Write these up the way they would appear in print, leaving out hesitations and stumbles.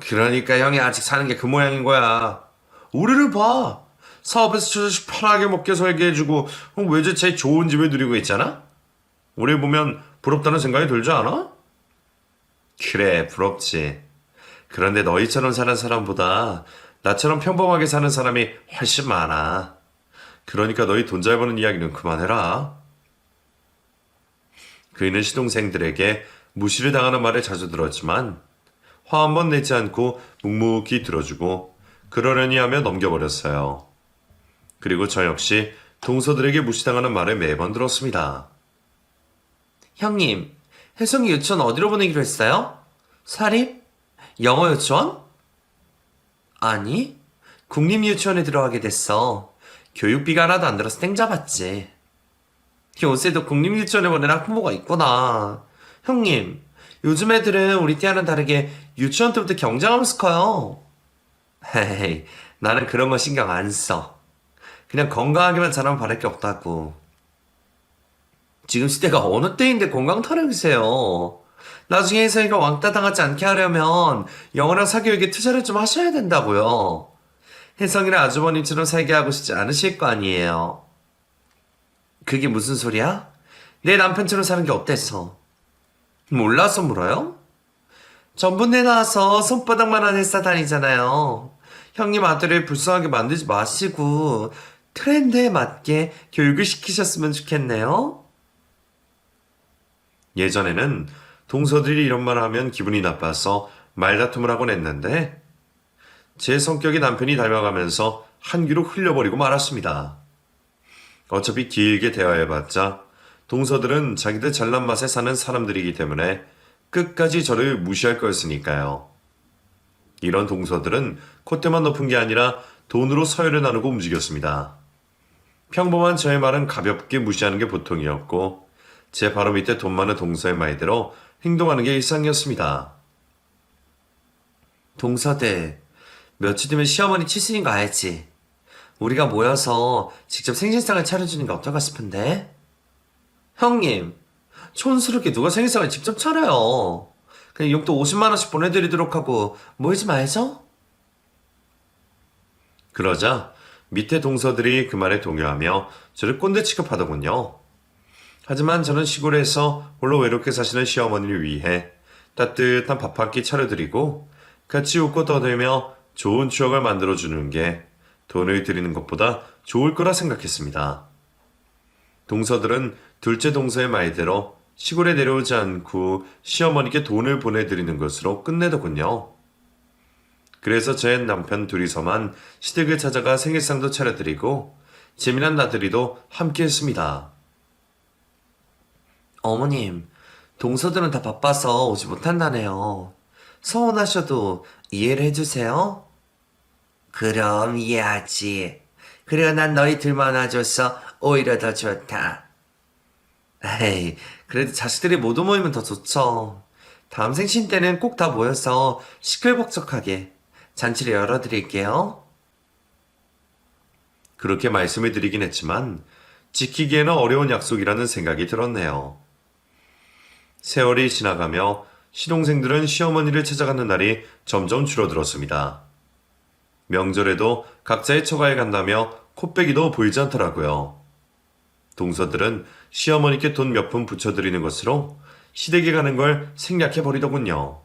그러니까 형이 아직 사는 게 그 모양인 거야. 우리를 봐. 사업에서 저 자식 편하게 먹게 살게 해주고 외제차에 좋은 집을 누리고 있잖아? 우리 보면 부럽다는 생각이 들지 않아? 그래, 부럽지. 그런데 너희처럼 사는 사람보다 나처럼 평범하게 사는 사람이 훨씬 많아. 그러니까 너희 돈 잘 버는 이야기는 그만해라. 그이는 시동생들에게 무시를 당하는 말을 자주 들었지만 화 한 번 내지 않고 묵묵히 들어주고 그러려니 하며 넘겨버렸어요. 그리고 저 역시 동서들에게 무시당하는 말을 매번 들었습니다. 형님, 혜성이 유치원 어디로 보내기로 했어요? 사립? 영어 유치원? 아니, 국립유치원에 들어가게 됐어. 교육비가 하나도 안 들어서 땡 잡았지. 요새도 국립유치원에 보내는 학부모가 있구나. 형님, 요즘 애들은 우리 때와는 다르게 유치원 때부터 경쟁하면서 커요. 헤이, 나는 그런 거 신경 안 써. 그냥 건강하게만 자라면 바랄 게 없다고. 지금 시대가 어느 때인데 건강 타령이세요. 나중에 혜성이가 왕따 당하지 않게 하려면 영어랑 사교육에 투자를 좀 하셔야 된다고요. 혜성이랑 아주버님처럼 살게 하고 싶지 않으실 거 아니에요. 그게 무슨 소리야? 내 남편처럼 사는 게 어때서? 몰라서 물어요? 전분내 나와서 손바닥만한 회사 다니잖아요. 형님 아들을 불쌍하게 만들지 마시고 트렌드에 맞게 교육을 시키셨으면 좋겠네요. 예전에는 동서들이 이런 말 하면 기분이 나빠서 말다툼을 하곤 했는데 제 성격이 남편이 닮아가면서 한 귀로 흘려버리고 말았습니다. 어차피 길게 대화해봤자 동서들은 자기들 잘난 맛에 사는 사람들이기 때문에 끝까지 저를 무시할 거였으니까요. 이런 동서들은 콧대만 높은 게 아니라 돈으로 서열을 나누고 움직였습니다. 평범한 저의 말은 가볍게 무시하는 게 보통이었고 제 바로 밑에 돈 많은 동서의 말대로 행동하는 게 일상이었습니다. 동서들, 며칠 뒤면 시어머니 칠순인 거 알지? 우리가 모여서 직접 생신상을 차려주는 게 어떨까 싶은데? 형님, 촌스럽게 누가 생일상을 직접 차려요. 그냥 용돈 50만 원씩 보내드리도록 하고 모이지 말죠? 그러자 밑에 동서들이 그 말에 동요하며 저를 꼰대 취급하더군요. 하지만 저는 시골에서 홀로 외롭게 사시는 시어머니를 위해 따뜻한 밥 한 끼 차려드리고 같이 웃고 떠들며 좋은 추억을 만들어주는 게 돈을 드리는 것보다 좋을 거라 생각했습니다. 동서들은 둘째 동서의 말대로 시골에 내려오지 않고 시어머니께 돈을 보내드리는 것으로 끝내더군요. 그래서 제 남편 둘이서만 시댁을 찾아가 생일상도 차려드리고 재미난 나들이도 함께 했습니다. 어머님, 동서들은 다 바빠서 오지 못한다네요. 서운하셔도 이해를 해주세요. 그럼 이해하지. 그래 난 너희 둘만 와줘서 오히려 더 좋다. 에이, 그래도 자식들이 모두 모이면 더 좋죠. 다음 생신 때는 꼭 다 모여서 시끌벅적하게 잔치를 열어드릴게요. 그렇게 말씀을 드리긴 했지만 지키기에는 어려운 약속이라는 생각이 들었네요. 세월이 지나가며 시동생들은 시어머니를 찾아가는 날이 점점 줄어들었습니다. 명절에도 각자의 처가에 간다며 코빼기도 보이지 않더라고요. 동서들은 시어머니께 돈 몇 푼 붙여드리는 것으로 시댁에 가는 걸 생략해버리더군요.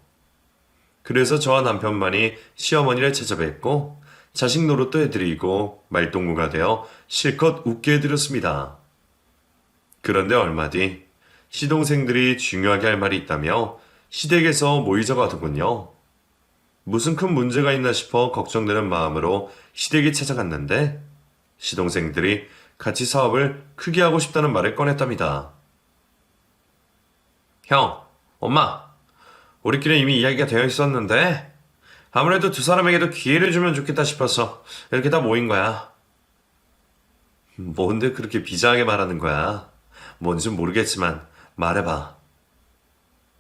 그래서 저와 남편만이 시어머니를 찾아뵙고 자식 노릇도 해드리고 말동무가 되어 실컷 웃게 해드렸습니다. 그런데 얼마 뒤 시동생들이 중요하게 할 말이 있다며 시댁에서 모이자고 하더군요. 무슨 큰 문제가 있나 싶어 걱정되는 마음으로 시댁에 찾아갔는데 시동생들이 같이 사업을 크게 하고 싶다는 말을 꺼냈답니다. 형, 엄마, 우리끼리 이미 이야기가 되어 있었는데 아무래도 두 사람에게도 기회를 주면 좋겠다 싶어서 이렇게 다 모인 거야. 뭔데 그렇게 비장하게 말하는 거야? 뭔진 모르겠지만 말해봐.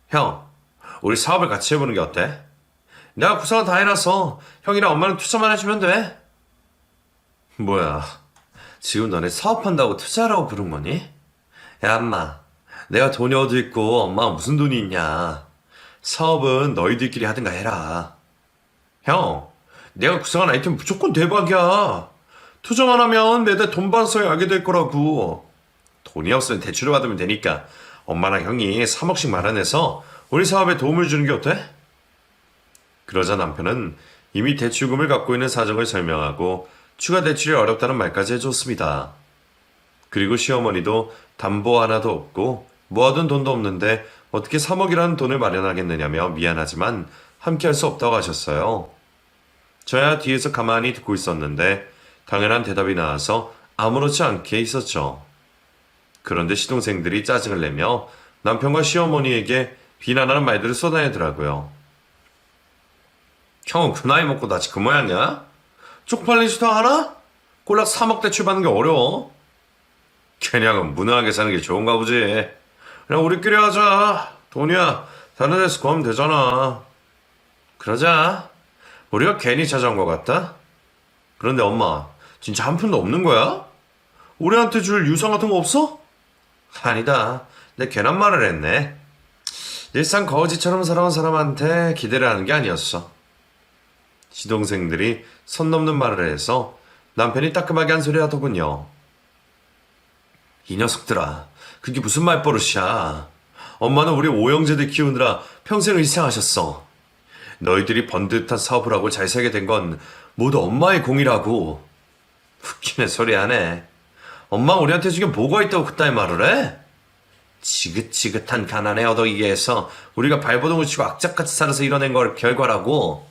형, 우리 사업을 같이 해보는 게 어때? 내가 구상은 다 해놨어. 형이랑 엄마는 투자만 해주면 돼. 뭐야, 지금 너네 사업한다고 투자라고 부른 거니? 야, 엄마, 내가 돈이 어디 있고 엄마가 무슨 돈이 있냐. 사업은 너희들끼리 하든가 해라. 형, 내가 구상한 아이템 무조건 대박이야. 투정 안 하면 매달 돈 받아서 하게 될 거라고. 돈이 없으면 대출을 받으면 되니까 엄마랑 형이 3억씩 마련해서 우리 사업에 도움을 주는 게 어때? 그러자 남편은 이미 대출금을 갖고 있는 사정을 설명하고 추가 대출이 어렵다는 말까지 해줬습니다. 그리고 시어머니도 담보 하나도 없고 모아둔 돈도 없는데 어떻게 3억이라는 돈을 마련하겠느냐며 미안하지만 함께 할 수 없다고 하셨어요. 저야 뒤에서 가만히 듣고 있었는데 당연한 대답이 나와서 아무렇지 않게 있었죠. 그런데 시동생들이 짜증을 내며 남편과 시어머니에게 비난하는 말들을 쏟아내더라고요. 형은 그 나이 먹고 나지 그 모양이야? 쪽팔리지도 않아? 꼴랑 3억 대출 받는 게 어려워. 그냥은 무난하게 사는 게 좋은가 보지. 그냥 우리끼리 하자. 돈이야 다른 데서 구하면 되잖아. 그러자. 우리가 괜히 찾아온 것 같다? 그런데 엄마 진짜 한 푼도 없는 거야? 우리한테 줄 유산 같은 거 없어? 아니다. 내 괜한 말을 했네. 일상 거지처럼 살아온 사람한테 기대를 하는 게 아니었어. 시동생들이 선 넘는 말을 해서 남편이 따끔하게 한 소리 하더군요. 이 녀석들아, 그게 무슨 말버릇이야. 엄마는 우리 오형제들 키우느라 평생을 희생하셨어. 너희들이 번듯한 사업을 하고 잘 살게 된 건 모두 엄마의 공이라고. 웃기는 소리 하네. 엄마 우리한테 지금 뭐가 있다고 그따위 말을 해? 지긋지긋한 가난에 얻어이게해서 우리가 발버둥을 치고 악착같이 살아서 이뤄낸 걸 결과라고.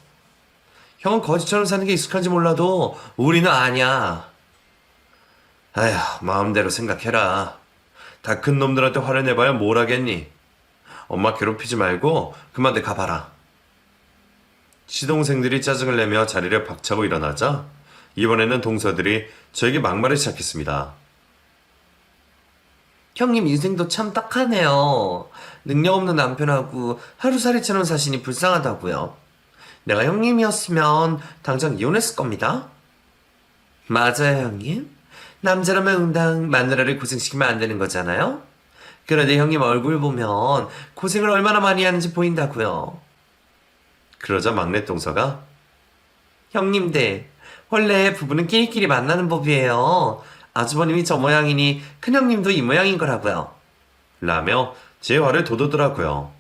형은 거지처럼 사는 게 익숙한지 몰라도 우리는 아냐. 아휴, 마음대로 생각해라. 다 큰 놈들한테 화를 내봐야 뭘 하겠니? 엄마 괴롭히지 말고 그만 가봐라. 시동생들이 짜증을 내며 자리를 박차고 일어나자 이번에는 동서들이 저에게 막말을 시작했습니다. 형님 인생도 참 딱하네요. 능력 없는 남편하고 하루살이처럼 사시니 불쌍하다고요. 내가 형님이었으면 당장 이혼했을 겁니다. 맞아요, 형님. 남자라면 응당 마누라를 고생시키면 안 되는 거잖아요. 그런데 형님 얼굴 보면 고생을 얼마나 많이 하는지 보인다고요. 그러자 막내 동서가 형님들, 원래 부부는 끼리끼리 만나는 법이에요. 아주버님이 저 모양이니 큰형님도 이 모양인 거라고요. 라며 제 화를 돋우더라고요.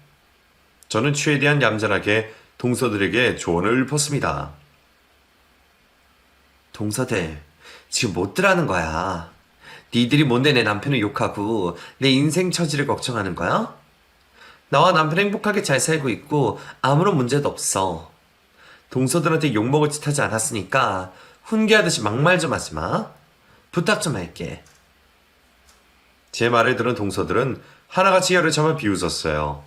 저는 최대한 얌전하게 동서들에게 조언을 읊었습니다. 동서들, 지금 못들 하는 거야. 니들이 뭔데 내 남편을 욕하고 내 인생 처지를 걱정하는 거야? 나와 남편 행복하게 잘 살고 있고 아무런 문제도 없어. 동서들한테 욕먹을 짓 하지 않았으니까 훈계하듯이 막말 좀 하지 마. 부탁 좀 할게. 제 말을 들은 동서들은 하나같이 혀를 참아 비웃었어요.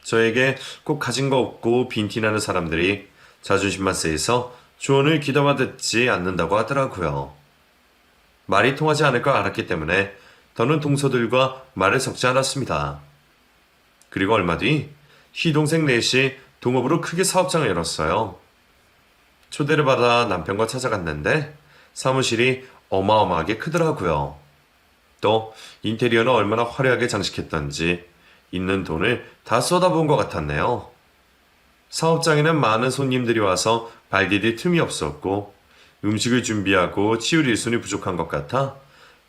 저에게 꼭 가진 거 없고 빈티나는 사람들이 자존심만 세서 조언을 귀담아 듣지 않는다고 하더라고요. 말이 통하지 않을 걸 알았기 때문에 더는 동서들과 말을 섞지 않았습니다. 그리고 얼마 뒤 시동생 넷이 동업으로 크게 사업장을 열었어요. 초대를 받아 남편과 찾아갔는데 사무실이 어마어마하게 크더라고요. 또 인테리어는 얼마나 화려하게 장식했던지 있는 돈을 다 쏟아부은 것 같았네요. 사업장에는 많은 손님들이 와서 발디딜 틈이 없었고 음식을 준비하고 치울 일손이 부족한 것 같아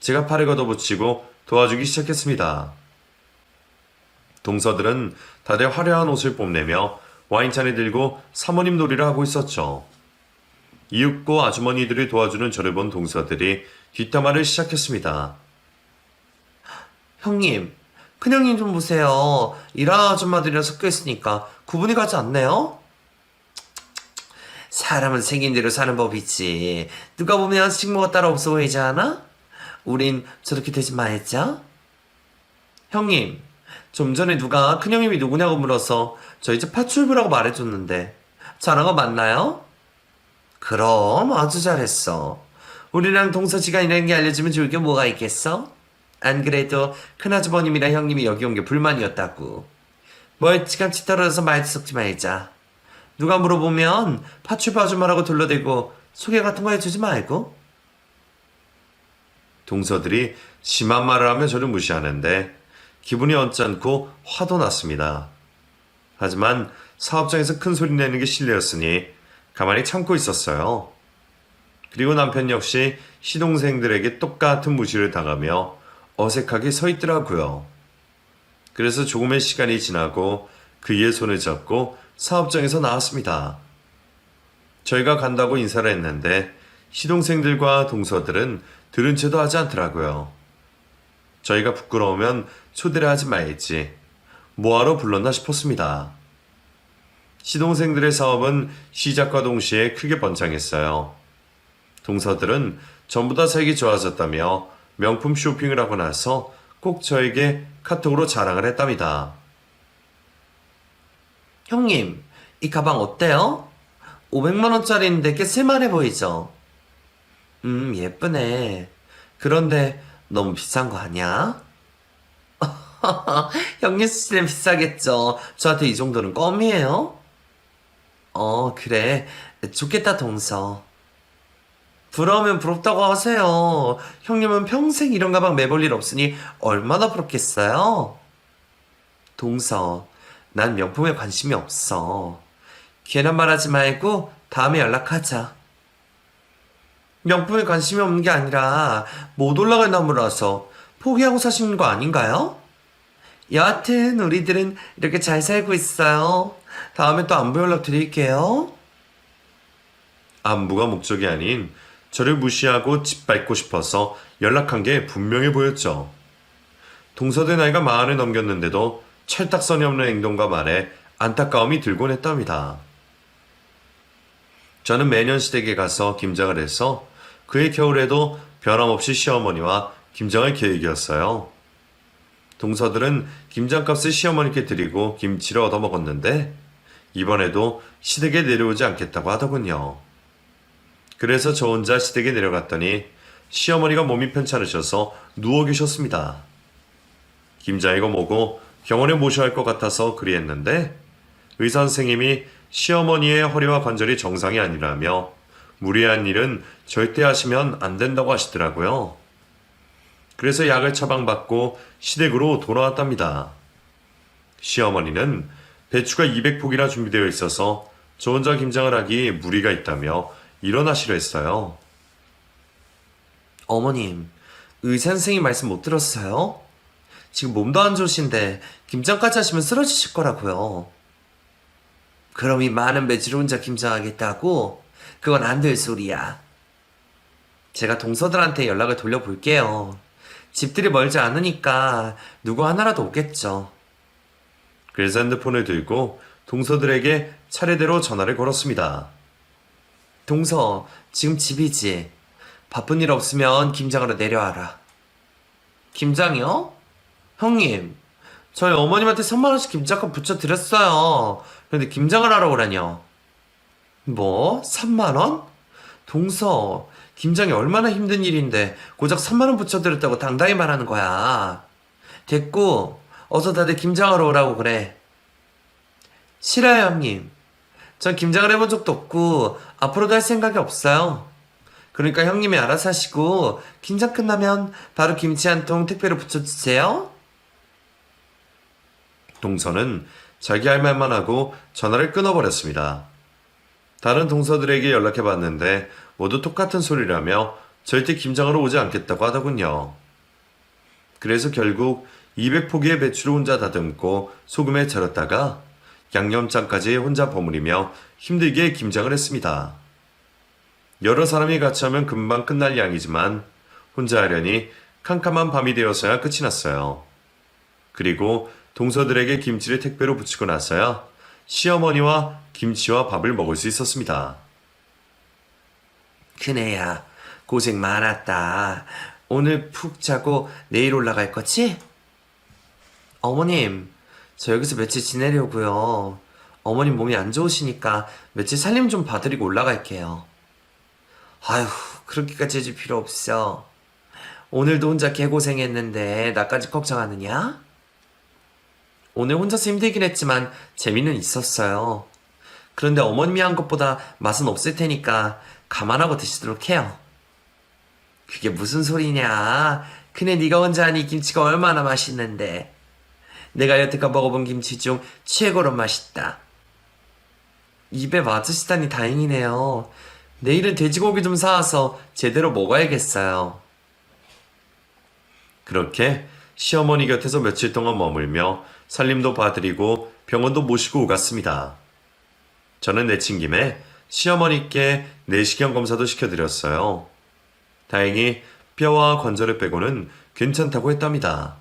제가 팔을 걷어붙이고 도와주기 시작했습니다. 동서들은 다들 화려한 옷을 뽐내며 와인잔을 들고 사모님 놀이를 하고 있었죠. 이윽고 아주머니들을 도와주는 저를 본 동서들이 뒷담화를 시작했습니다. 형님, 큰형님 좀 보세요. 일하는 아줌마들이랑 섞여 있으니까 구분이 가지 않네요? 사람은 생긴 대로 사는 법이지. 누가 보면 식모가 따로 없어 보이지 않아? 우린 저렇게 되지 말자. 형님, 좀 전에 누가 큰형님이 누구냐고 물어서 저희 집 파출부라고 말해줬는데 잘한 거 맞나요? 그럼 아주 잘했어. 우리랑 동서지간이라는 게 알려지면 좋을 게 뭐가 있겠어? 안 그래도 큰아주버님이랑 형님이 여기 온 게 불만이었다고. 멀찌감치 떨어져서 말도 섞지 말자. 누가 물어보면 파출부 아줌마라고 둘러대고 소개 같은 거 해주지 말고. 동서들이 심한 말을 하며 저를 무시하는데 기분이 언짢고 화도 났습니다. 하지만 사업장에서 큰 소리 내는 게 실례였으니 가만히 참고 있었어요. 그리고 남편 역시 시동생들에게 똑같은 무시를 당하며 어색하게 서 있더라고요. 그래서 조금의 시간이 지나고 그의 손을 잡고 사업장에서 나왔습니다. 저희가 간다고 인사를 했는데 시동생들과 동서들은 들은 채도 하지 않더라고요. 저희가 부끄러우면 초대를 하지 말지 뭐하러 불렀나 싶었습니다. 시동생들의 사업은 시작과 동시에 크게 번창했어요. 동서들은 전부 다 색이 좋아졌다며 명품 쇼핑을 하고 나서 꼭 저에게 카톡으로 자랑을 했답니다. 형님, 이 가방 어때요? 500만원짜리인데 꽤 쓸만해 보이죠? 예쁘네. 그런데 너무 비싼 거 아니야? 형님 수지는 비싸겠죠. 저한테 이 정도는 껌이에요? 그래. 좋겠다, 동서. 부러우면 부럽다고 하세요. 형님은 평생 이런 가방 매볼 일 없으니 얼마나 부럽겠어요? 동서, 난 명품에 관심이 없어. 괜한 말 하지 말고 다음에 연락하자. 명품에 관심이 없는 게 아니라 못 올라갈 나무라서 포기하고 사시는 거 아닌가요? 여하튼 우리들은 이렇게 잘 살고 있어요. 다음에 또 안부 연락 드릴게요. 안부가 목적이 아닌 저를 무시하고 짓밟고 싶어서 연락한 게 분명해 보였죠. 동서대 나이가 40을 넘겼는데도 철딱선이 없는 행동과 말에 안타까움이 들곤 했답니다. 저는 매년 시댁에 가서 김장을 해서 그해 겨울에도 변함없이 시어머니와 김장할 계획이었어요. 동서들은 김장값을 시어머니께 드리고 김치를 얻어먹었는데 이번에도 시댁에 내려오지 않겠다고 하더군요. 그래서 저 혼자 시댁에 내려갔더니 시어머니가 몸이 편찮으셔서 누워 계셨습니다. 김장이고 뭐고 병원에 모셔야 할 것 같아서 그리했는데 의사 선생님이 시어머니의 허리와 관절이 정상이 아니라며 무리한 일은 절대 하시면 안 된다고 하시더라고요. 그래서 약을 처방받고 시댁으로 돌아왔답니다. 시어머니는 배추가 200포기나 준비되어 있어서 저 혼자 김장을 하기 무리가 있다며 일어나시려 했어요. 어머님, 의사 선생님 말씀 못 들었어요? 지금 몸도 안 좋으신데 김장까지 하시면 쓰러지실 거라고요. 그럼 이 많은 배추를 혼자 김장하겠다고? 그건 안 될 소리야. 제가 동서들한테 연락을 돌려볼게요. 집들이 멀지 않으니까 누구 하나라도 오겠죠. 그래서 핸드폰을 들고 동서들에게 차례대로 전화를 걸었습니다. 동서, 지금 집이지? 바쁜 일 없으면 김장하러 내려와라. 김장이요? 형님, 저희 어머님한테 3만원씩 김장값 붙여드렸어요. 그런데 김장을 하러 오라뇨. 뭐? 3만원? 동서, 김장이 얼마나 힘든 일인데 고작 3만원 붙여드렸다고 당당히 말하는 거야. 됐고, 어서 다들 김장하러 오라고 그래. 싫어요, 형님. 전 김장을 해본 적도 없고 앞으로도 할 생각이 없어요. 그러니까 형님이 알아서 하시고 김장 끝나면 바로 김치 한 통 택배로 붙여주세요. 동서는 자기 할 말만 하고 전화를 끊어버렸습니다. 다른 동서들에게 연락해봤는데 모두 똑같은 소리라며 절대 김장하러 오지 않겠다고 하더군요. 그래서 결국 200포기의 배추를 혼자 다듬고 소금에 절였다가 양념장까지 혼자 버무리며 힘들게 김장을 했습니다. 여러 사람이 같이 하면 금방 끝날 양이지만 혼자 하려니 캄캄한 밤이 되어서야 끝이 났어요. 그리고 동서들에게 김치를 택배로 붙이고 나서야 시어머니와 김치와 밥을 먹을 수 있었습니다. 큰애야, 고생 많았다. 오늘 푹 자고 내일 올라갈 거지? 어머님, 저 여기서 며칠 지내려고요. 어머님 몸이 안 좋으시니까 며칠 살림 좀 봐드리고 올라갈게요. 아휴, 그렇게까지 해줄 필요 없어. 오늘도 혼자 개고생했는데 나까지 걱정하느냐? 오늘 혼자서 힘들긴 했지만 재미는 있었어요. 그런데 어머님이 한 것보다 맛은 없을 테니까 감안하고 드시도록 해요. 그게 무슨 소리냐? 그네 네가 혼자 하니 김치가 얼마나 맛있는데. 내가 여태껏 먹어본 김치 중 최고로 맛있다. 입에 맞으시다니 다행이네요. 내일은 돼지고기 좀 사와서 제대로 먹어야겠어요. 그렇게 시어머니 곁에서 며칠 동안 머물며 살림도 봐드리고 병원도 모시고 오갔습니다. 저는 내친 김에 시어머니께 내시경 검사도 시켜드렸어요. 다행히 뼈와 관절을 빼고는 괜찮다고 했답니다.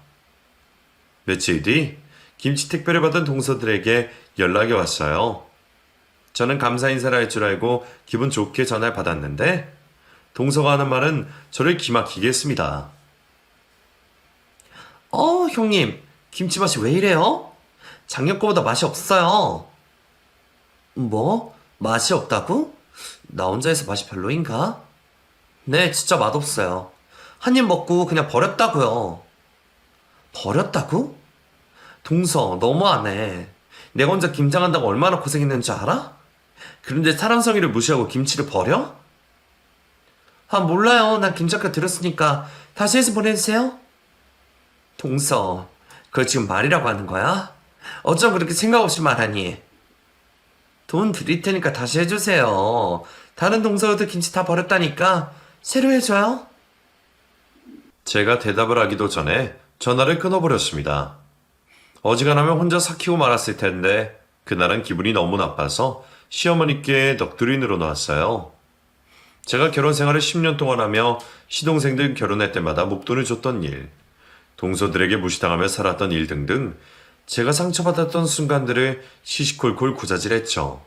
며칠 뒤 김치 택배를 받은 동서들에게 연락이 왔어요. 저는 감사 인사를 할 줄 알고 기분 좋게 전화를 받았는데 동서가 하는 말은 저를 기막히게 했습니다. 형님, 김치 맛이 왜 이래요? 작년 거보다 맛이 없어요. 뭐? 맛이 없다고? 나 혼자 해서 맛이 별로인가? 네, 진짜 맛없어요. 한 입 먹고 그냥 버렸다고요. 버렸다고? 동서, 너무하네. 내가 혼자 김장한다고 얼마나 고생했는지 알아? 그런데 사람 성의를 무시하고 김치를 버려? 아, 몰라요. 난 김장가 들었으니까 다시 해서 보내주세요. 동서, 그걸 지금 말이라고 하는 거야? 어쩜 그렇게 생각 없이 말하니? 돈 드릴 테니까 다시 해주세요. 다른 동서들 김치 다 버렸다니까 새로 해줘요. 제가 대답을 하기도 전에 전화를 끊어버렸습니다. 어지간하면 혼자 삭히고 말았을 텐데 그날은 기분이 너무 나빠서 시어머니께 넋두리 늘어놓았어요. 제가 결혼 생활을 10년 동안 하며 시동생들 결혼할 때마다 목돈을 줬던 일, 동서들에게 무시당하며 살았던 일 등등 제가 상처받았던 순간들을 시시콜콜 고자질했죠.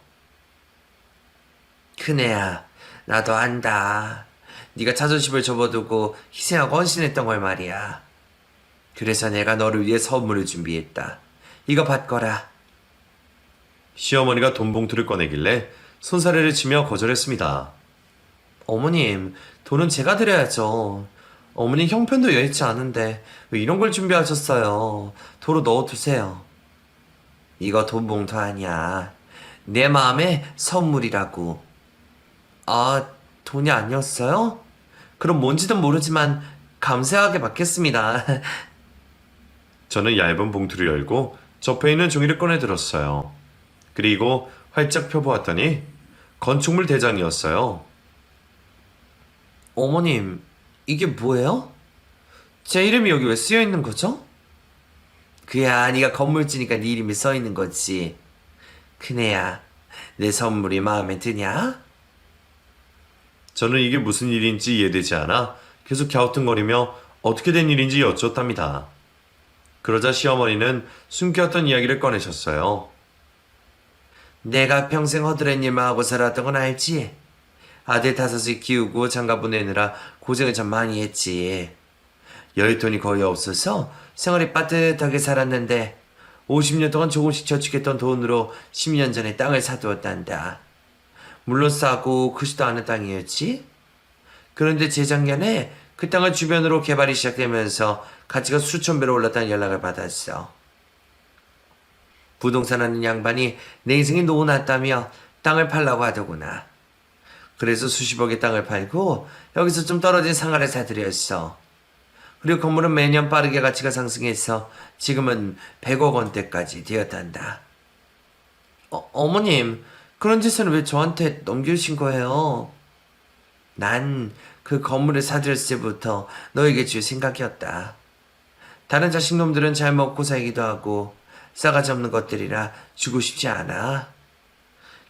큰애야, 나도 안다. 네가 자존심을 접어두고 희생하고 헌신했던 걸 말이야. 그래서 내가 너를 위해 선물을 준비했다. 이거 받거라. 시어머니가 돈 봉투를 꺼내길래 손사래를 치며 거절했습니다. 어머님, 돈은 제가 드려야죠. 어머니 형편도 여의치 않은데 왜 이런 걸 준비하셨어요? 도로 넣어두세요. 이거 돈 봉투 아니야. 내 마음의 선물이라고. 아, 돈이 아니었어요? 그럼 뭔지는 모르지만 감사하게 받겠습니다. 저는 얇은 봉투를 열고 접혀 있는 종이를 꺼내 들었어요. 그리고 활짝 펴보았더니 건축물 대장이었어요. 어머님, 이게 뭐예요? 제 이름이 여기 왜 쓰여 있는 거죠? 그야, 네가 건물주니까 네 이름이 써 있는 거지. 큰애야, 내 선물이 마음에 드냐? 저는 이게 무슨 일인지 이해되지 않아 계속 갸우뚱거리며 어떻게 된 일인지 여쭈었답니다. 그러자 시어머니는 숨겨왔던 이야기를 꺼내셨어요. 내가 평생 허드렛 일만 하고 살았던 건 알지? 아들 5을 키우고 장가 보내느라 고생을 참 많이 했지. 여윳돈이 거의 없어서 생활이 빠듯하게 살았는데 50년 동안 조금씩 저축했던 돈으로 10년 전에 땅을 사두었단다. 물론 싸고 크지도 않은 땅이었지. 그런데 재작년에 그 땅을 주변으로 개발이 시작되면서 가치가 수천 배로 올랐다는 연락을 받았어. 부동산 하는 양반이 내 인생이 노났다며 땅을 팔라고 하더구나. 그래서 수십억의 땅을 팔고 여기서 좀 떨어진 상가를 사들였어. 그리고 건물은 매년 빠르게 가치가 상승해서 지금은 100억 원대까지 되었단다. 어머님, 그런 재산을 왜 저한테 넘겨주신 거예요? 난 그 건물을 사들였을 때부터 너에게 줄 생각이었다. 다른 자식놈들은 잘 먹고 살기도 하고 싸가지 없는 것들이라 주고 싶지 않아.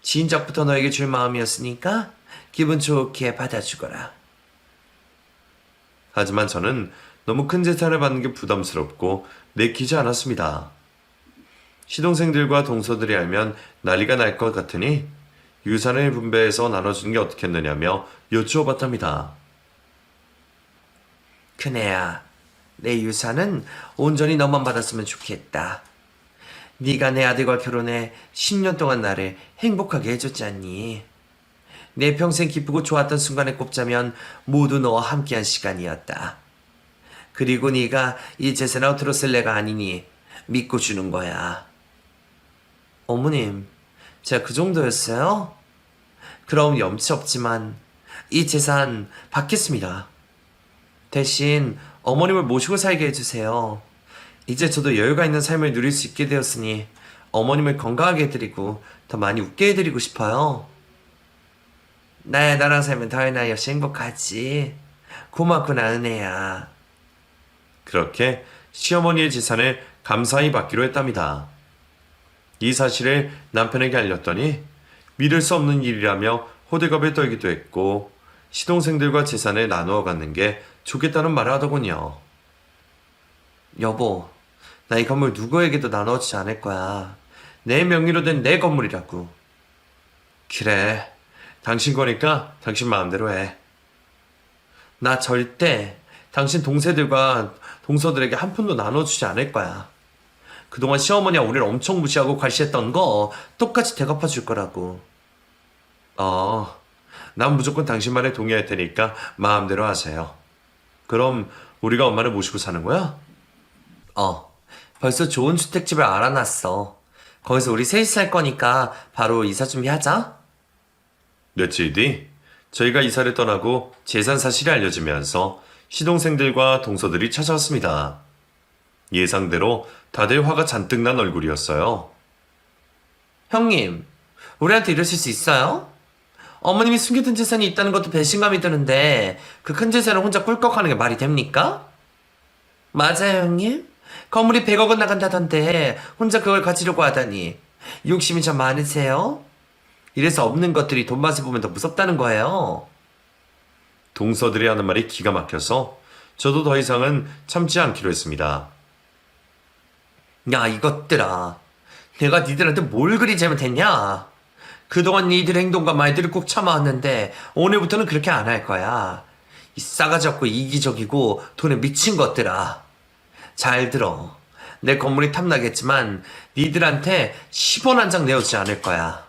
진작부터 너에게 줄 마음이었으니까 기분 좋게 받아주거라. 하지만 저는 너무 큰 재산을 받는 게 부담스럽고 내키지 않았습니다. 시동생들과 동서들이 알면 난리가 날 것 같으니 유산을 분배해서 나눠주는 게 어떻겠느냐며 여쭈어 봤답니다. 큰애야, 내 유산은 온전히 너만 받았으면 좋겠다. 네가 내 아들과 결혼해 10년 동안 나를 행복하게 해줬지 않니? 내 평생 기쁘고 좋았던 순간에 꼽자면 모두 너와 함께한 시간이었다. 그리고 네가 이 재산을 어디로 쓸 애가 아니니 믿고 주는 거야. 어머님, 제가 그 정도였어요? 그럼 염치 없지만 이 재산 받겠습니다. 대신 어머님을 모시고 살게 해주세요. 이제 저도 여유가 있는 삶을 누릴 수 있게 되었으니 어머님을 건강하게 해드리고 더 많이 웃게 해드리고 싶어요. 네, 나랑 살면 더이나 역시 행복하지. 고맙구나, 은혜야. 그렇게 시어머니의 재산을 감사히 받기로 했답니다. 이 사실을 남편에게 알렸더니 믿을 수 없는 일이라며 호들갑을 떨기도 했고 시동생들과 재산을 나누어 갖는 게 좋겠다는 말을 하더군요. 여보, 나 이 건물 누구에게도 나눠주지 않을 거야. 내 명의로 된 내 건물이라고. 그래, 당신 거니까 당신 마음대로 해. 나 절대 당신 동생들과 동서들에게 한 푼도 나눠주지 않을 거야. 그동안 시어머니가 우리를 엄청 무시하고 과시했던 거 똑같이 되갚아 줄 거라고. 난 무조건 당신 말에 동의할 테니까 마음대로 하세요. 그럼 우리가 엄마를 모시고 사는 거야? 벌써 좋은 주택집을 알아놨어. 거기서 우리 셋이 살 거니까 바로 이사 준비하자. 며칠 뒤 저희가 이사를 떠나고 재산 사실이 알려지면서 시동생들과 동서들이 찾아왔습니다. 예상대로 다들 화가 잔뜩 난 얼굴이었어요. 형님, 우리한테 이러실 수 있어요? 어머님이 숨겨둔 재산이 있다는 것도 배신감이 드는데 그 큰 재산을 혼자 꿀꺽하는 게 말이 됩니까? 맞아요, 형님. 건물이 100억은 나간다던데 혼자 그걸 가지려고 하다니 욕심이 참 많으세요? 이래서 없는 것들이 돈 맛을 보면 더 무섭다는 거예요. 동서들이 하는 말이 기가 막혀서 저도 더 이상은 참지 않기로 했습니다. 야, 이것들아. 내가 니들한테 뭘 그리 잘못했냐? 그동안 니들 행동과 말들을 꾹 참아왔는데 오늘부터는 그렇게 안 할 거야. 이 싸가지 없고 이기적이고 돈에 미친 것들아. 잘 들어. 내 건물이 탐나겠지만 니들한테 10원 한 장 내어주지 않을 거야.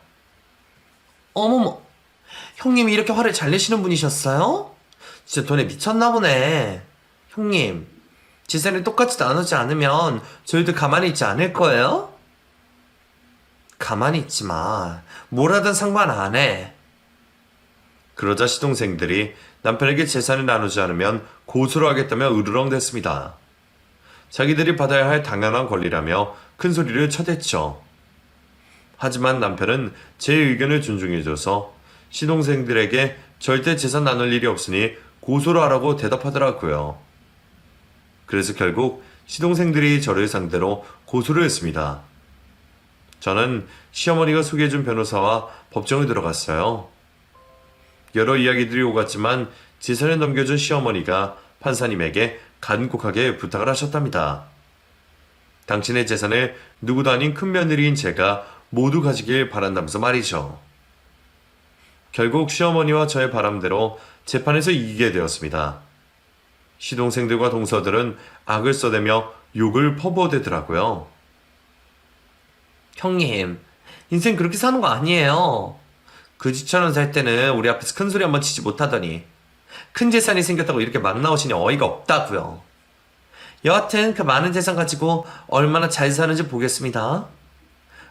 어머머, 형님이 이렇게 화를 잘 내시는 분이셨어요? 진짜 돈에 미쳤나 보네. 형님, 재산을 똑같이 나누지 않으면 저희도 가만히 있지 않을 거예요? 가만히 있지 마. 뭘 하든 상관 안 해. 그러자 시동생들이 남편에게 재산을 나누지 않으면 고소를 하겠다며 으르렁댔습니다. 자기들이 받아야 할 당연한 권리라며 큰 소리를 쳐댔죠. 하지만 남편은 제 의견을 존중해줘서 시동생들에게 절대 재산 나눌 일이 없으니 고소를 하라고 대답하더라고요. 그래서 결국 시동생들이 저를 상대로 고소를 했습니다. 저는 시어머니가 소개해준 변호사와 법정에 들어갔어요. 여러 이야기들이 오갔지만 재산을 넘겨준 시어머니가 판사님에게 간곡하게 부탁을 하셨답니다. 당신의 재산을 누구도 아닌 큰 며느리인 제가 모두 가지길 바란다면서 말이죠. 결국 시어머니와 저의 바람대로 재판에서 이기게 되었습니다. 시동생들과 동서들은 악을 써대며 욕을 퍼부어대더라고요. 형님, 인생 그렇게 사는 거 아니에요. 그 집처럼 살 때는 우리 앞에서 큰 소리 한번 치지 못하더니 큰 재산이 생겼다고 이렇게 막 나오시니 어이가 없다고요. 여하튼 그 많은 재산 가지고 얼마나 잘 사는지 보겠습니다.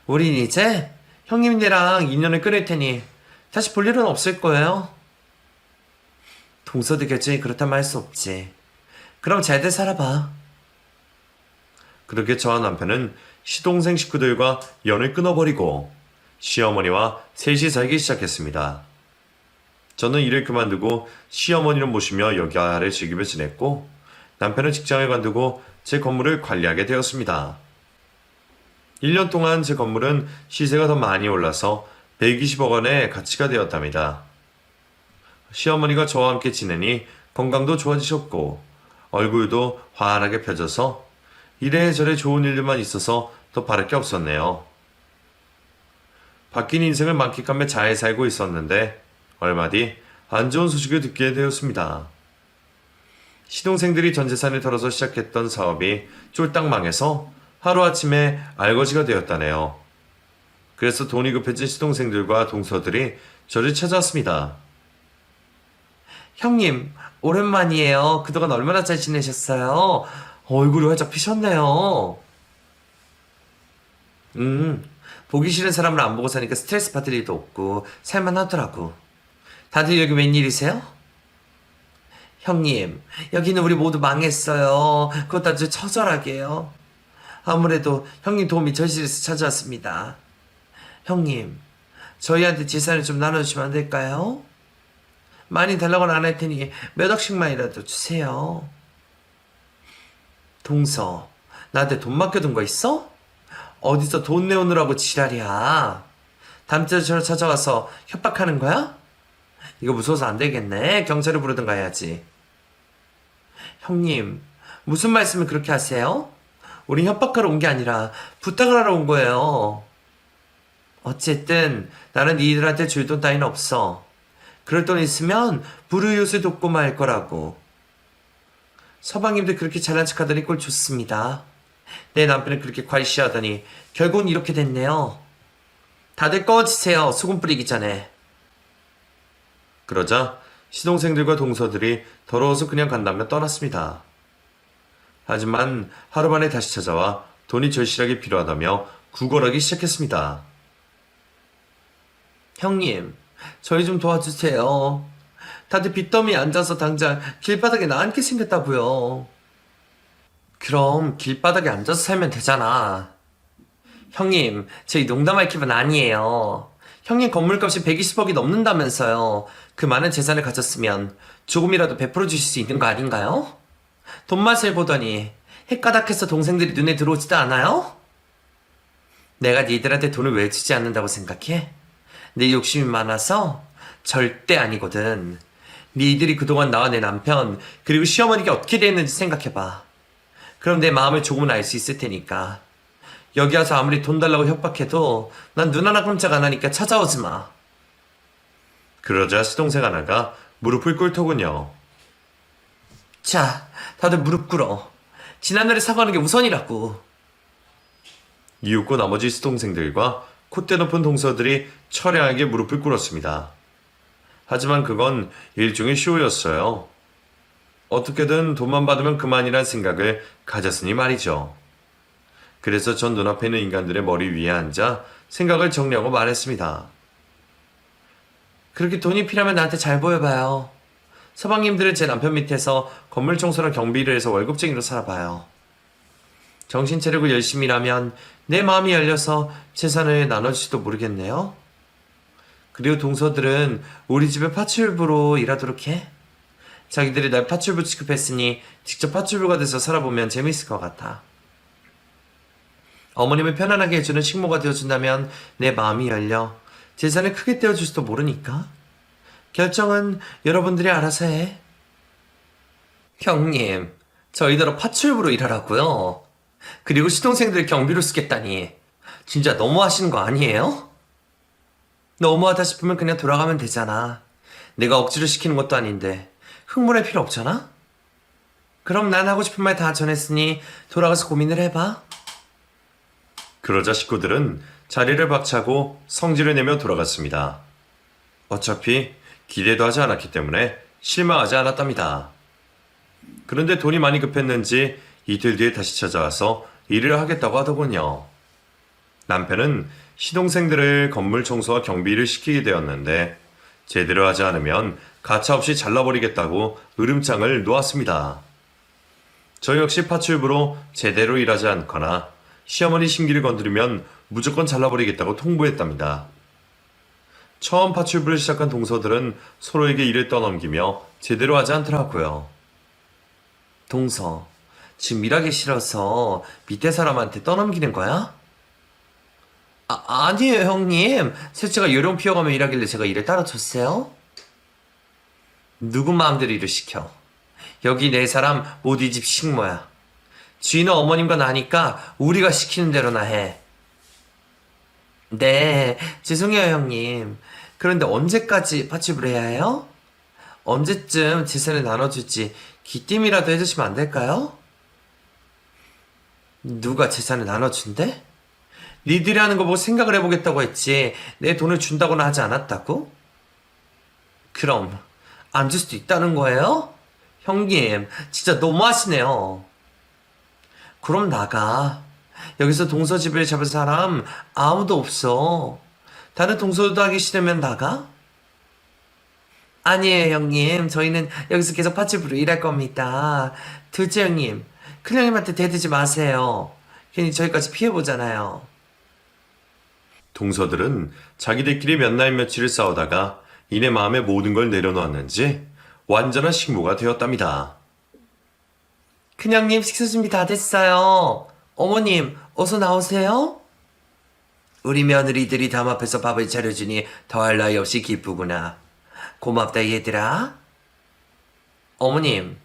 우린 이제 형님이랑 인연을 끊을 테니 다시 볼 일은 없을 거예요. 동서들 결정이 그렇다면 할 수 없지. 그럼 잘들 살아봐. 그렇게 저와 남편은 시동생 식구들과 연을 끊어버리고 시어머니와 셋이 살기 시작했습니다. 저는 일을 그만두고 시어머니를 모시며 여가를 즐기며 지냈고 남편은 직장을 관두고 제 건물을 관리하게 되었습니다. 1년 동안 제 건물은 시세가 더 많이 올라서 120억 원의 가치가 되었답니다. 시어머니가 저와 함께 지내니 건강도 좋아지셨고 얼굴도 환하게 펴져서 이래저래 좋은 일들만 있어서 더 바랄 게 없었네요. 바뀐 인생을 만끽하며 잘 살고 있었는데 얼마 뒤 안 좋은 소식을 듣게 되었습니다. 시동생들이 전 재산을 털어서 시작했던 사업이 쫄딱 망해서 하루아침에 알거지가 되었다네요. 그래서 돈이 급해진 시동생들과 동서들이 저를 찾아왔습니다. 형님, 오랜만이에요. 그동안 얼마나 잘 지내셨어요? 얼굴이 활짝 피셨네요. 보기 싫은 사람을 안 보고 사니까 스트레스 받을 일도 없고 살만하더라고. 다들 여기 웬일이세요? 형님, 여기는 우리 모두 망했어요. 그것도 아주 처절하게요. 아무래도 형님 도움이 절실해서 찾아왔습니다. 형님, 저희한테 재산을 좀 나눠주시면 안 될까요? 많이 달라고는 안 할 테니 몇 억씩만이라도 주세요. 동서, 나한테 돈 맡겨둔 거 있어? 어디서 돈 내오느라고 지랄이야. 다음 주에 저를 찾아와서 협박하는 거야? 이거 무서워서 안 되겠네. 경찰을 부르든가 해야지. 형님, 무슨 말씀을 그렇게 하세요? 우린 협박하러 온 게 아니라 부탁을 하러 온 거예요. 어쨌든 나는 니들한테 줄 돈 따위는 없어. 그럴 돈 있으면 불우이웃을 돕고 말 거라고. 서방님들 그렇게 잘난 척하더니 꼴 좋습니다. 내 남편을 그렇게 괄시하더니 결국은 이렇게 됐네요. 다들 꺼지세요. 소금 뿌리기 전에. 그러자 시동생들과 동서들이 더러워서 그냥 간다며 떠났습니다. 하지만 하루 만에 다시 찾아와 돈이 절실하게 필요하다며 구걸하기 시작했습니다. 형님, 저희 좀 도와주세요. 다들 빚더미에 앉아서 당장 길바닥에 나앉게 생겼다고요. 그럼 길바닥에 앉아서 살면 되잖아. 형님, 저희 농담할 기분 아니에요. 형님 건물값이 120억이 넘는다면서요. 그 많은 재산을 가졌으면 조금이라도 베풀어 주실 수 있는 거 아닌가요? 돈 맛을 보더니 헷가닥해서 동생들이 눈에 들어오지도 않아요? 내가 니들한테 돈을 왜 주지 않는다고 생각해? 내 욕심이 많아서? 절대 아니거든. 니들이 그동안 나와 내 남편 그리고 시어머니가 어떻게 됐는지 생각해봐. 그럼 내 마음을 조금은 알 수 있을 테니까. 여기 와서 아무리 돈 달라고 협박해도 난 눈 하나 깜짝 안 하니까 찾아오지 마. 그러자 시동생 하나가 무릎을 꿇더군요. 자, 다들 무릎 꿇어. 지난날에 사과하는 게 우선이라고. 이윽고 나머지 시동생들과 콧대 높은 동서들이 처량하게 무릎을 꿇었습니다. 하지만 그건 일종의 쇼였어요. 어떻게든 돈만 받으면 그만이란 생각을 가졌으니 말이죠. 그래서 전 눈앞에 있는 인간들의 머리 위에 앉아 생각을 정리하고 말했습니다. 그렇게 돈이 필요하면 나한테 잘 보여봐요. 서방님들은 제 남편 밑에서 건물 청소랑 경비를 해서 월급쟁이로 살아봐요. 정신 차리고 열심히 일하면 내 마음이 열려서 재산을 나눠줄지도 모르겠네요. 그리고 동서들은 우리 집에 파출부로 일하도록 해. 자기들이 날 파출부 취급했으니 직접 파출부가 돼서 살아보면 재밌을 것 같아. 어머님을 편안하게 해주는 식모가 되어준다면 내 마음이 열려 재산을 크게 떼어줄지도 모르니까. 결정은 여러분들이 알아서 해. 형님, 저희더러 파출부로 일하라고요? 그리고 시동생들 경비로 쓰겠다니 진짜 너무하시는 거 아니에요? 너무하다 싶으면 그냥 돌아가면 되잖아. 내가 억지로 시키는 것도 아닌데 흥분할 필요 없잖아? 그럼 난 하고 싶은 말 다 전했으니 돌아가서 고민을 해봐. 그러자 식구들은 자리를 박차고 성질을 내며 돌아갔습니다. 어차피 기대도 하지 않았기 때문에 실망하지 않았답니다. 그런데 돈이 많이 급했는지 이틀 뒤에 다시 찾아와서 일을 하겠다고 하더군요. 남편은 시동생들을 건물 청소와 경비를 시키게 되었는데 제대로 하지 않으면 가차없이 잘라버리겠다고 으름장을 놓았습니다. 저 역시 파출부로 제대로 일하지 않거나 시어머니 심기를 건드리면 무조건 잘라버리겠다고 통보했답니다. 처음 파출부를 시작한 동서들은 서로에게 일을 떠넘기며 제대로 하지 않더라고요. 동서, 지금 일하기 싫어서 밑에 사람한테 떠넘기는 거야? 아니에요, 형님. 셋째가 요령 피워가며 일하길래 제가 일을 따라줬어요? 누구 마음대로 일을 시켜. 여기 네 사람 모두 이 집 식모야. 주인은 어머님과 나니까 우리가 시키는 대로나 해. 네, 죄송해요, 형님. 그런데 언제까지 파출부를 해야 해요? 언제쯤 재산을 나눠줄지 기띔이라도 해주시면 안 될까요? 누가 재산을 나눠준대? 니들이 하는 거 보고 생각을 해보겠다고 했지 내 돈을 준다고는 하지 않았다고? 그럼 안 줄 수도 있다는 거예요? 형님, 진짜 너무하시네요. 그럼 나가. 여기서 동서집을 잡을 사람 아무도 없어. 다른 동서도 하기 싫으면 나가? 아니에요, 형님. 저희는 여기서 계속 파출부로 일할 겁니다. 둘째 형님, 큰형님한테 대들지 마세요. 괜히 저희까지 피해보잖아요. 동서들은 자기들끼리 몇 날 며칠을 싸우다가 이내 마음에 모든 걸 내려놓았는지 완전한 식모가 되었답니다. 큰형님 식사 준비 다 됐어요. 어머님 어서 나오세요. 우리 며느리들이 담 앞에서 밥을 차려주니 더할 나위 없이 기쁘구나. 고맙다 얘들아. 어머님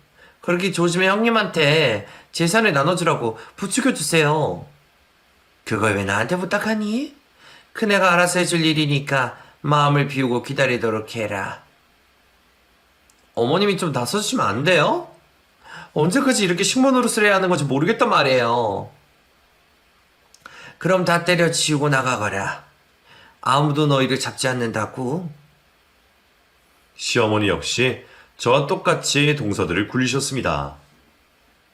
그렇게 조심해 형님한테 재산을 나눠주라고 부추겨주세요. 그걸 왜 나한테 부탁하니? 큰애가 알아서 해줄 일이니까 마음을 비우고 기다리도록 해라. 어머님이 좀 나서주시면 안 돼요? 언제까지 이렇게 식모 노릇을 해야 하는 건지 모르겠단 말이에요. 그럼 다 때려치우고 나가거라. 아무도 너희를 잡지 않는다고. 시어머니 역시 저와 똑같이 동서들을 굴리셨습니다.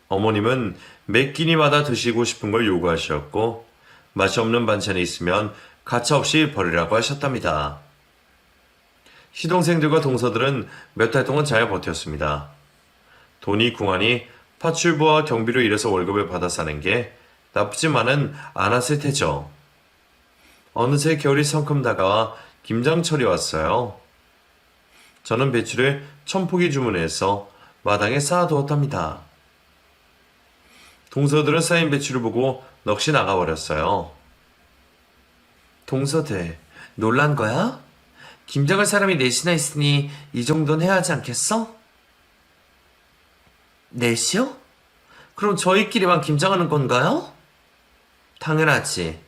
어머님은 매 끼니마다 드시고 싶은 걸 요구하셨고 맛이 없는 반찬이 있으면 가차없이 버리라고 하셨답니다. 시동생들과 동서들은 몇 달 동안 잘 버텼습니다. 돈이 궁하니 파출부와 경비로 일해서 월급을 받아 사는 게 나쁘지만은 않았을 테죠. 어느새 겨울이 성큼 다가와 김장철이 왔어요. 저는 배추를 1000포기 주문해서 마당에 쌓아두었답니다. 동서들은 쌓인 배추를 보고 넋이 나가버렸어요. 동서들 놀란 거야? 김장할 사람이 넷이나 있으니 이 정도는 해야 하지 않겠어? 넷이요? 그럼 저희끼리만 김장하는 건가요? 당연하지.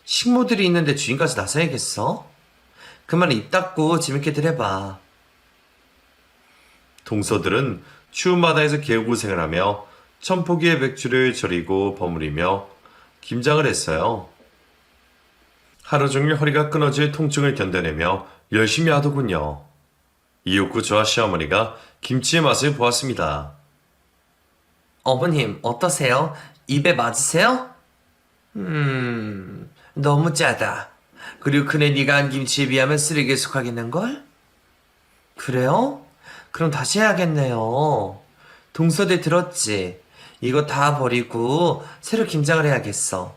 식모들이 있는데 주인까지 나서야겠어? 그만 입 닫고 재밌게들 해봐. 동서들은 추운 바다에서 개고생을 하며 1000포기의 백주를 절이고 버무리며 김장을 했어요. 하루 종일 허리가 끊어질 통증을 견뎌내며 열심히 하더군요. 이윽고 저와 시어머니가 김치의 맛을 보았습니다. 어머님 어떠세요? 입에 맞으세요? 너무 짜다. 그리고 그네 네가 한 김치에 비하면 쓰레기에 속하겠는걸? 그래요? 그럼 다시 해야겠네요. 동서대 들었지? 이거 다 버리고 새로 김장을 해야겠어.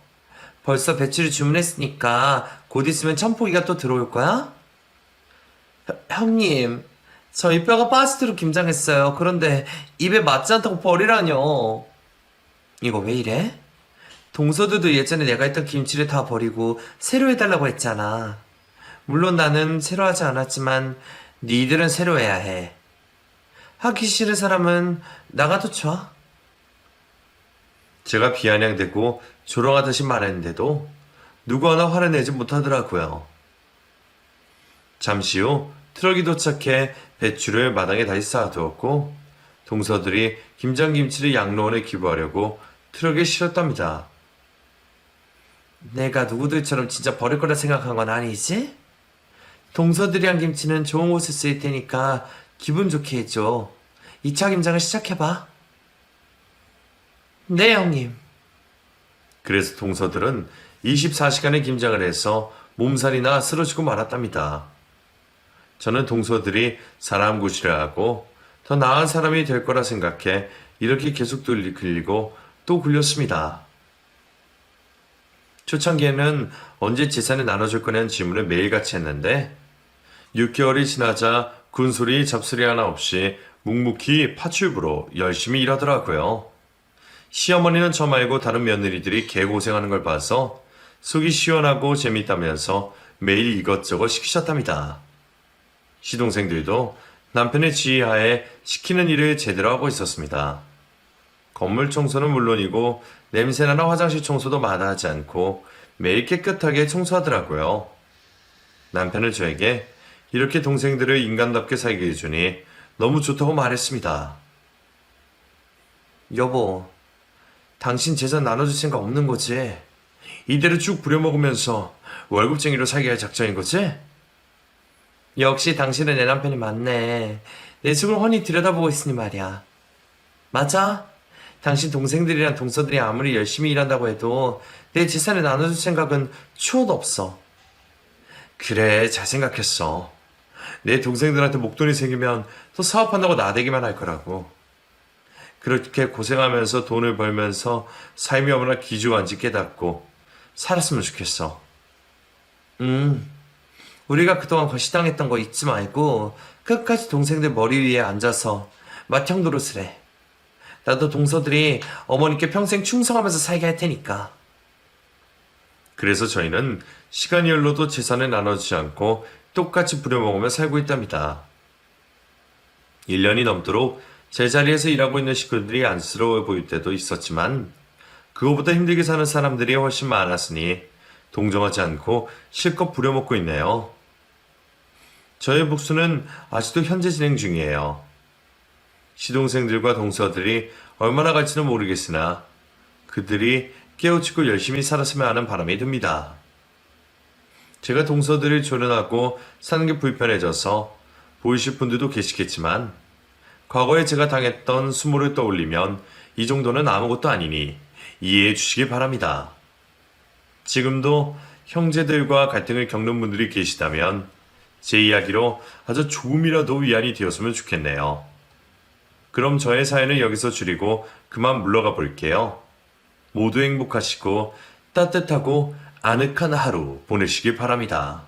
벌써 배추를 주문했으니까 곧 있으면 1000포기가 또 들어올 거야? 형님, 저희 뼈가 파스트로 김장했어요. 그런데 입에 맞지 않다고 버리라뇨. 이거 왜 이래? 동서들도 예전에 내가 했던 김치를 다 버리고 새로 해달라고 했잖아. 물론 나는 새로 하지 않았지만 니들은 새로 해야 해. 하기 싫은 사람은 나가도 좋아. 제가 비아냥대고 조롱하듯이 말했는데도 누구 하나 화를 내지 못하더라고요. 잠시 후 트럭이 도착해 배추를 마당에 다시 쌓아두었고 동서들이 김장김치를 양로원에 기부하려고 트럭에 실었답니다. 내가 누구들처럼 진짜 버릴 거라 생각한 건 아니지? 동서들이 한 김치는 좋은 곳에 쓰일 테니까 기분 좋게 해줘. 2차 김장을 시작해봐. 네, 형님. 그래서 동서들은 24시간의 김장을 해서 몸살이나 쓰러지고 말았답니다. 저는 동서들이 사람 구실을 하고 더 나은 사람이 될 거라 생각해 이렇게 계속 굴리고 또 굴렸습니다. 초창기에는 언제 재산을 나눠줄 거냐는 질문을 매일같이 했는데 6개월이 지나자 군소리 잡소리 하나 없이 묵묵히 파출부로 열심히 일하더라고요. 시어머니는 저 말고 다른 며느리들이 개고생하는 걸 봐서 속이 시원하고 재밌다면서 매일 이것저것 시키셨답니다. 시동생들도 남편의 지휘하에 시키는 일을 제대로 하고 있었습니다. 건물 청소는 물론이고 냄새나는 화장실 청소도 마다하지 않고 매일 깨끗하게 청소하더라고요. 남편은 저에게 이렇게 동생들을 인간답게 살게 해주니 너무 좋다고 말했습니다. 여보, 당신 재산 나눠줄 생각 없는 거지? 이대로 쭉 부려먹으면서 월급쟁이로 살게 할 작정인 거지? 역시 당신은 내 남편이 맞네. 내 속을 훤히 들여다보고 있으니 말이야. 맞아. 당신 동생들이랑 동서들이 아무리 열심히 일한다고 해도 내 재산을 나눠줄 생각은 추호도 없어. 그래, 잘 생각했어. 내 동생들한테 목돈이 생기면 또 사업한다고 나대기만 할 거라고. 그렇게 고생하면서 돈을 벌면서 삶이 얼마나 기주한지 깨닫고 살았으면 좋겠어. 우리가 그동안 거시당했던 거 잊지 말고 끝까지 동생들 머리 위에 앉아서 맏형 노릇을 해. 나도 동서들이 어머니께 평생 충성하면서 살게 할 테니까. 그래서 저희는 시간이 흘러도 재산을 나눠주지 않고 똑같이 부려먹으며 살고 있답니다. 1년이 넘도록 제자리에서 일하고 있는 식구들이 안쓰러워 보일 때도 있었지만 그거보다 힘들게 사는 사람들이 훨씬 많았으니 동정하지 않고 실컷 부려먹고 있네요. 저의 복수는 아직도 현재 진행 중이에요. 시동생들과 동서들이 얼마나 갈지는 모르겠으나 그들이 깨우치고 열심히 살았으면 하는 바람이 듭니다. 제가 동서들을 조련하고 사는 게 불편해져서 보이실 분들도 계시겠지만 과거에 제가 당했던 수모를 떠올리면 이 정도는 아무것도 아니니 이해해 주시기 바랍니다. 지금도 형제들과 갈등을 겪는 분들이 계시다면 제 이야기로 아주 조금이라도 위안이 되었으면 좋겠네요. 그럼 저의 사연을 여기서 줄이고 그만 물러가 볼게요. 모두 행복하시고 따뜻하고 아늑한 하루 보내시길 바랍니다.